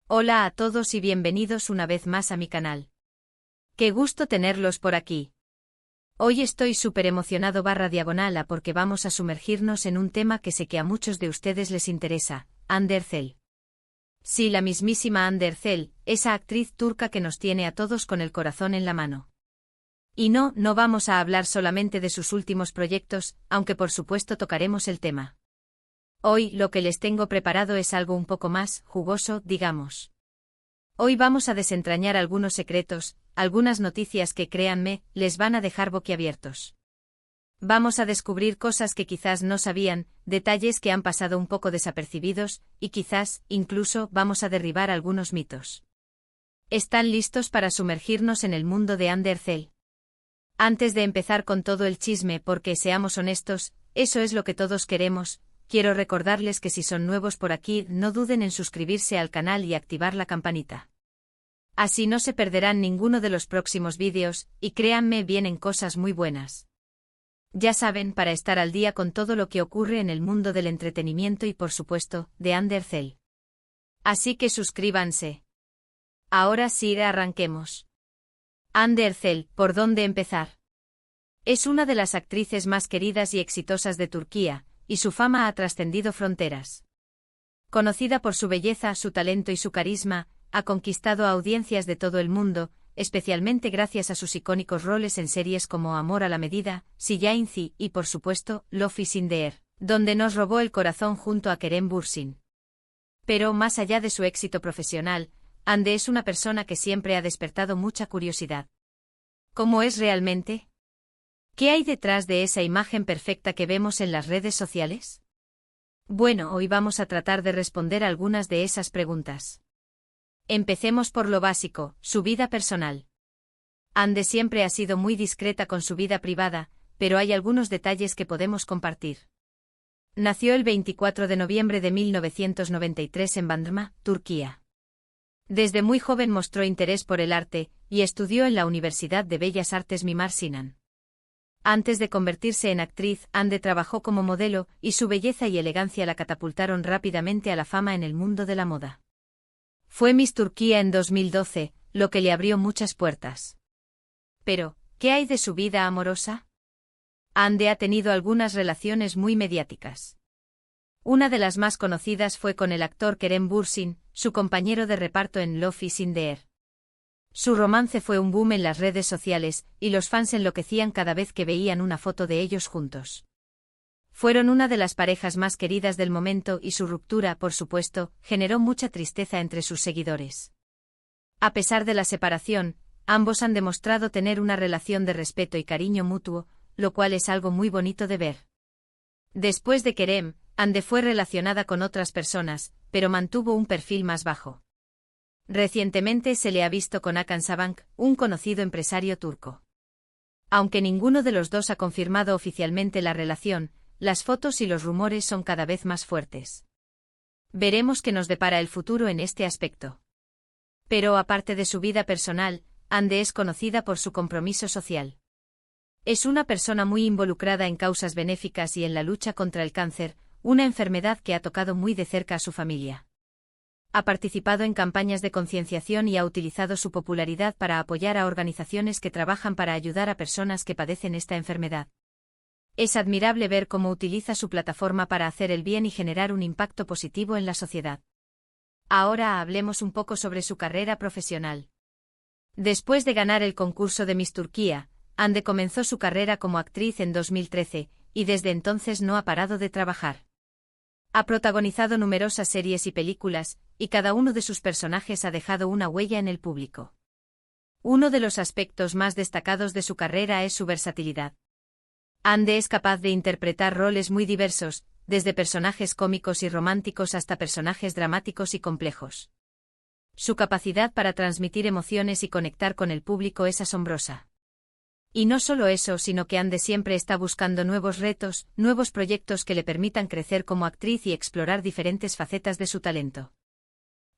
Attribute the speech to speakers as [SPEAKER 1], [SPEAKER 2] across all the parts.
[SPEAKER 1] Hola a todos y bienvenidos una vez más a mi canal. Qué gusto tenerlos por aquí. Hoy estoy súper emocionado /diagonal porque vamos a sumergirnos en un tema que sé que a muchos de ustedes les interesa, Hande Erçel. Sí, la mismísima Hande Erçel, esa actriz turca que nos tiene a todos con el corazón en la mano. Y no vamos a hablar solamente de sus últimos proyectos, aunque por supuesto tocaremos el tema. Hoy lo que les tengo preparado es algo un poco más jugoso, digamos. Hoy vamos a desentrañar algunos secretos, algunas noticias que, créanme, les van a dejar boquiabiertos. Vamos a descubrir cosas que quizás no sabían, detalles que han pasado un poco desapercibidos, y quizás, incluso, vamos a derribar algunos mitos. ¿Están listos para sumergirnos en el mundo de Hande Erçel? Antes de empezar con todo el chisme, porque seamos honestos, eso es lo que todos queremos. Quiero recordarles que si son nuevos por aquí, no duden en suscribirse al canal y activar la campanita. Así no se perderán ninguno de los próximos vídeos, y créanme, vienen cosas muy buenas. Ya saben, para estar al día con todo lo que ocurre en el mundo del entretenimiento y por supuesto, de Hande Erçel. Así que suscríbanse. Ahora sí, arranquemos. Hande Erçel, ¿por dónde empezar? Es una de las actrices más queridas y exitosas de Turquía, y su fama ha trascendido fronteras. Conocida por su belleza, su talento y su carisma, ha conquistado a audiencias de todo el mundo, especialmente gracias a sus icónicos roles en series como Amor a la medida, Siyainci y por supuesto, Love is in the air, donde nos robó el corazón junto a Kerem Bürsin. Pero más allá de su éxito profesional, Hande es una persona que siempre ha despertado mucha curiosidad. ¿Cómo es realmente? ¿Qué hay detrás de esa imagen perfecta que vemos en las redes sociales? Bueno, hoy vamos a tratar de responder algunas de esas preguntas. Empecemos por lo básico, su vida personal. Hande siempre ha sido muy discreta con su vida privada, pero hay algunos detalles que podemos compartir. Nació el 24 de noviembre de 1993 en Bandırma, Turquía. Desde muy joven mostró interés por el arte, y estudió en la Universidad de Bellas Artes Mimar Sinan. Antes de convertirse en actriz, Hande trabajó como modelo, y su belleza y elegancia la catapultaron rápidamente a la fama en el mundo de la moda. Fue Miss Turquía en 2012, lo que le abrió muchas puertas. Pero, ¿qué hay de su vida amorosa? Hande ha tenido algunas relaciones muy mediáticas. Una de las más conocidas fue con el actor Kerem Bürsin, su compañero de reparto en Love is in the air. Su romance fue un boom en las redes sociales, y los fans enloquecían cada vez que veían una foto de ellos juntos. Fueron una de las parejas más queridas del momento y su ruptura, por supuesto, generó mucha tristeza entre sus seguidores. A pesar de la separación, ambos han demostrado tener una relación de respeto y cariño mutuo, lo cual es algo muy bonito de ver. Después de Kerem, Hande fue relacionada con otras personas, pero mantuvo un perfil más bajo. Recientemente se le ha visto con Hakan Sabancı, un conocido empresario turco. Aunque ninguno de los dos ha confirmado oficialmente la relación, las fotos y los rumores son cada vez más fuertes. Veremos qué nos depara el futuro en este aspecto. Pero aparte de su vida personal, Hande es conocida por su compromiso social. Es una persona muy involucrada en causas benéficas y en la lucha contra el cáncer, una enfermedad que ha tocado muy de cerca a su familia. Ha participado en campañas de concienciación y ha utilizado su popularidad para apoyar a organizaciones que trabajan para ayudar a personas que padecen esta enfermedad. Es admirable ver cómo utiliza su plataforma para hacer el bien y generar un impacto positivo en la sociedad. Ahora hablemos un poco sobre su carrera profesional. Después de ganar el concurso de Miss Turquía, Hande comenzó su carrera como actriz en 2013, y desde entonces no ha parado de trabajar. Ha protagonizado numerosas series y películas, y cada uno de sus personajes ha dejado una huella en el público. Uno de los aspectos más destacados de su carrera es su versatilidad. Hande es capaz de interpretar roles muy diversos, desde personajes cómicos y románticos hasta personajes dramáticos y complejos. Su capacidad para transmitir emociones y conectar con el público es asombrosa. Y no solo eso, sino que Hande siempre está buscando nuevos retos, nuevos proyectos que le permitan crecer como actriz y explorar diferentes facetas de su talento.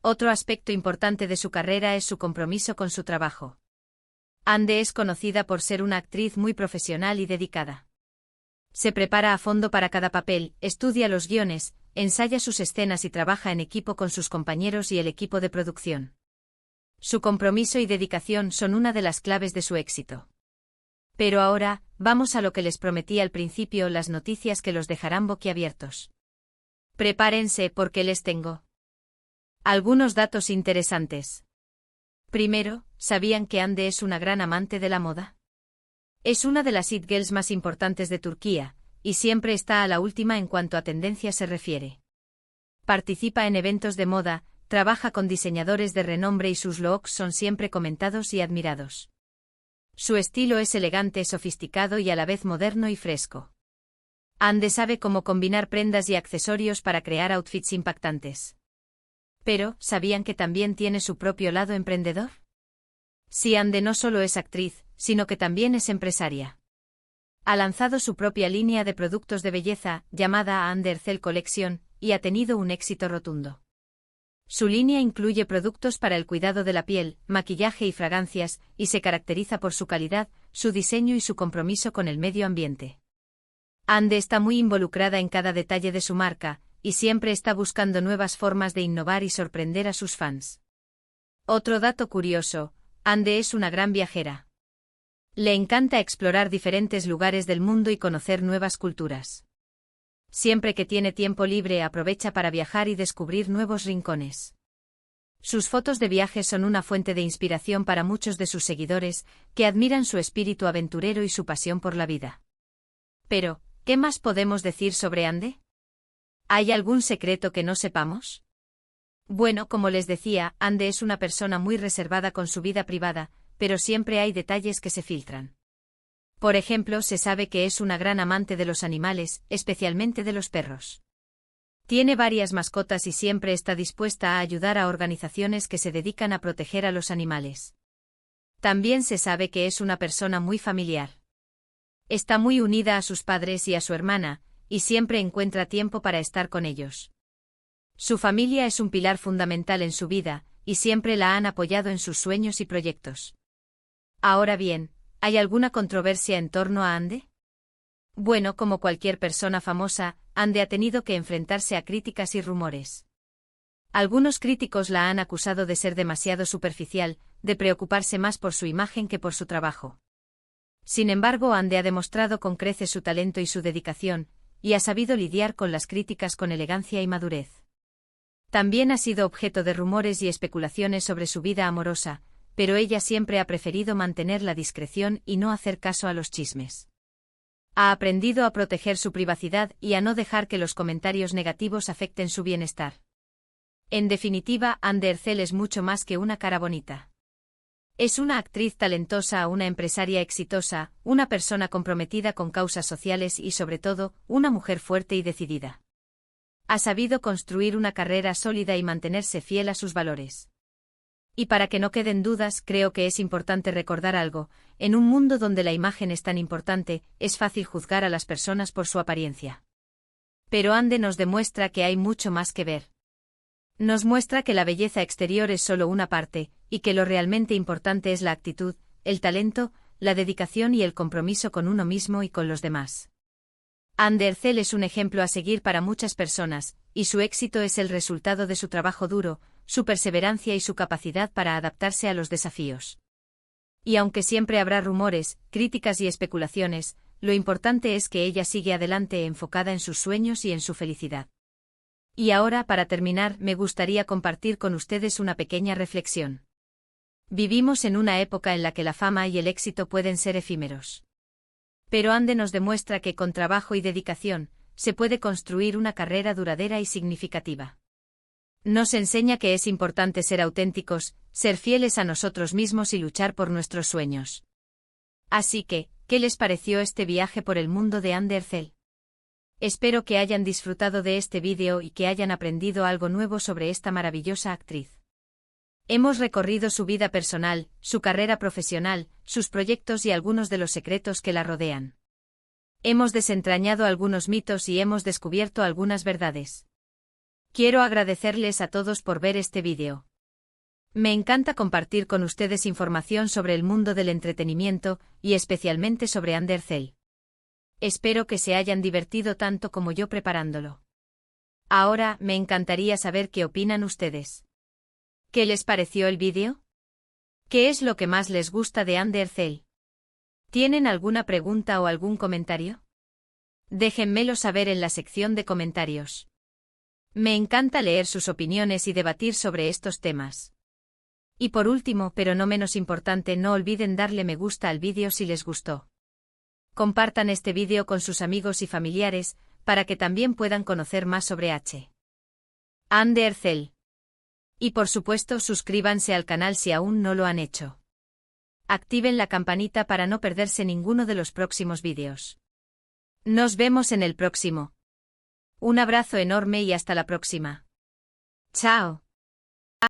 [SPEAKER 1] Otro aspecto importante de su carrera es su compromiso con su trabajo. Hande es conocida por ser una actriz muy profesional y dedicada. Se prepara a fondo para cada papel, estudia los guiones, ensaya sus escenas y trabaja en equipo con sus compañeros y el equipo de producción. Su compromiso y dedicación son una de las claves de su éxito. Pero ahora, vamos a lo que les prometí al principio, las noticias que los dejarán boquiabiertos. Prepárense porque les tengo algunos datos interesantes. Primero, ¿sabían que Hande es una gran amante de la moda? Es una de las it girls más importantes de Turquía, y siempre está a la última en cuanto a tendencia se refiere. Participa en eventos de moda, trabaja con diseñadores de renombre y sus looks son siempre comentados y admirados. Su estilo es elegante, sofisticado y a la vez moderno y fresco. Hande sabe cómo combinar prendas y accesorios para crear outfits impactantes. Pero, ¿sabían que también tiene su propio lado emprendedor? Sí, Hande no solo es actriz, sino que también es empresaria. Ha lanzado su propia línea de productos de belleza, llamada Hande Erçel Collection, y ha tenido un éxito rotundo. Su línea incluye productos para el cuidado de la piel, maquillaje y fragancias, y se caracteriza por su calidad, su diseño y su compromiso con el medio ambiente. Hande está muy involucrada en cada detalle de su marca, y siempre está buscando nuevas formas de innovar y sorprender a sus fans. Otro dato curioso, Hande es una gran viajera. Le encanta explorar diferentes lugares del mundo y conocer nuevas culturas. Siempre que tiene tiempo libre aprovecha para viajar y descubrir nuevos rincones. Sus fotos de viaje son una fuente de inspiración para muchos de sus seguidores, que admiran su espíritu aventurero y su pasión por la vida. Pero, ¿qué más podemos decir sobre Hande? ¿Hay algún secreto que no sepamos? Bueno, como les decía, Hande es una persona muy reservada con su vida privada, pero siempre hay detalles que se filtran. Por ejemplo, se sabe que es una gran amante de los animales, especialmente de los perros. Tiene varias mascotas y siempre está dispuesta a ayudar a organizaciones que se dedican a proteger a los animales. También se sabe que es una persona muy familiar. Está muy unida a sus padres y a su hermana, y siempre encuentra tiempo para estar con ellos. Su familia es un pilar fundamental en su vida, y siempre la han apoyado en sus sueños y proyectos. Ahora bien, ¿hay alguna controversia en torno a Hande? Bueno, como cualquier persona famosa, Hande ha tenido que enfrentarse a críticas y rumores. Algunos críticos la han acusado de ser demasiado superficial, de preocuparse más por su imagen que por su trabajo. Sin embargo, Hande ha demostrado con creces su talento y su dedicación, y ha sabido lidiar con las críticas con elegancia y madurez. También ha sido objeto de rumores y especulaciones sobre su vida amorosa, pero ella siempre ha preferido mantener la discreción y no hacer caso a los chismes. Ha aprendido a proteger su privacidad y a no dejar que los comentarios negativos afecten su bienestar. En definitiva, Hande Erçel es mucho más que una cara bonita. Es una actriz talentosa, una empresaria exitosa, una persona comprometida con causas sociales y sobre todo, una mujer fuerte y decidida. Ha sabido construir una carrera sólida y mantenerse fiel a sus valores. Y para que no queden dudas, creo que es importante recordar algo: en un mundo donde la imagen es tan importante, es fácil juzgar a las personas por su apariencia. Pero Hande nos demuestra que hay mucho más que ver. Nos muestra que la belleza exterior es solo una parte, y que lo realmente importante es la actitud, el talento, la dedicación y el compromiso con uno mismo y con los demás. Hande Erçel es un ejemplo a seguir para muchas personas, y su éxito es el resultado de su trabajo duro, su perseverancia y su capacidad para adaptarse a los desafíos. Y aunque siempre habrá rumores, críticas y especulaciones, lo importante es que ella sigue adelante enfocada en sus sueños y en su felicidad. Y ahora, para terminar, me gustaría compartir con ustedes una pequeña reflexión. Vivimos en una época en la que la fama y el éxito pueden ser efímeros. Pero Hande nos demuestra que con trabajo y dedicación, se puede construir una carrera duradera y significativa. Nos enseña que es importante ser auténticos, ser fieles a nosotros mismos y luchar por nuestros sueños. Así que, ¿qué les pareció este viaje por el mundo de Hande Erçel? Espero que hayan disfrutado de este vídeo y que hayan aprendido algo nuevo sobre esta maravillosa actriz. Hemos recorrido su vida personal, su carrera profesional, sus proyectos y algunos de los secretos que la rodean. Hemos desentrañado algunos mitos y hemos descubierto algunas verdades. Quiero agradecerles a todos por ver este vídeo. Me encanta compartir con ustedes información sobre el mundo del entretenimiento y especialmente sobre Hande Erçel. Espero que se hayan divertido tanto como yo preparándolo. Ahora, me encantaría saber qué opinan ustedes. ¿Qué les pareció el vídeo? ¿Qué es lo que más les gusta de Undertale? ¿Tienen alguna pregunta o algún comentario? Déjenmelo saber en la sección de comentarios. Me encanta leer sus opiniones y debatir sobre estos temas. Y por último, pero no menos importante, no olviden darle me gusta al vídeo si les gustó. Compartan este vídeo con sus amigos y familiares, para que también puedan conocer más sobre Undertale. Y por supuesto, suscríbanse al canal si aún no lo han hecho. Activen la campanita para no perderse ninguno de los próximos vídeos. Nos vemos en el próximo. Un abrazo enorme y hasta la próxima. Chao.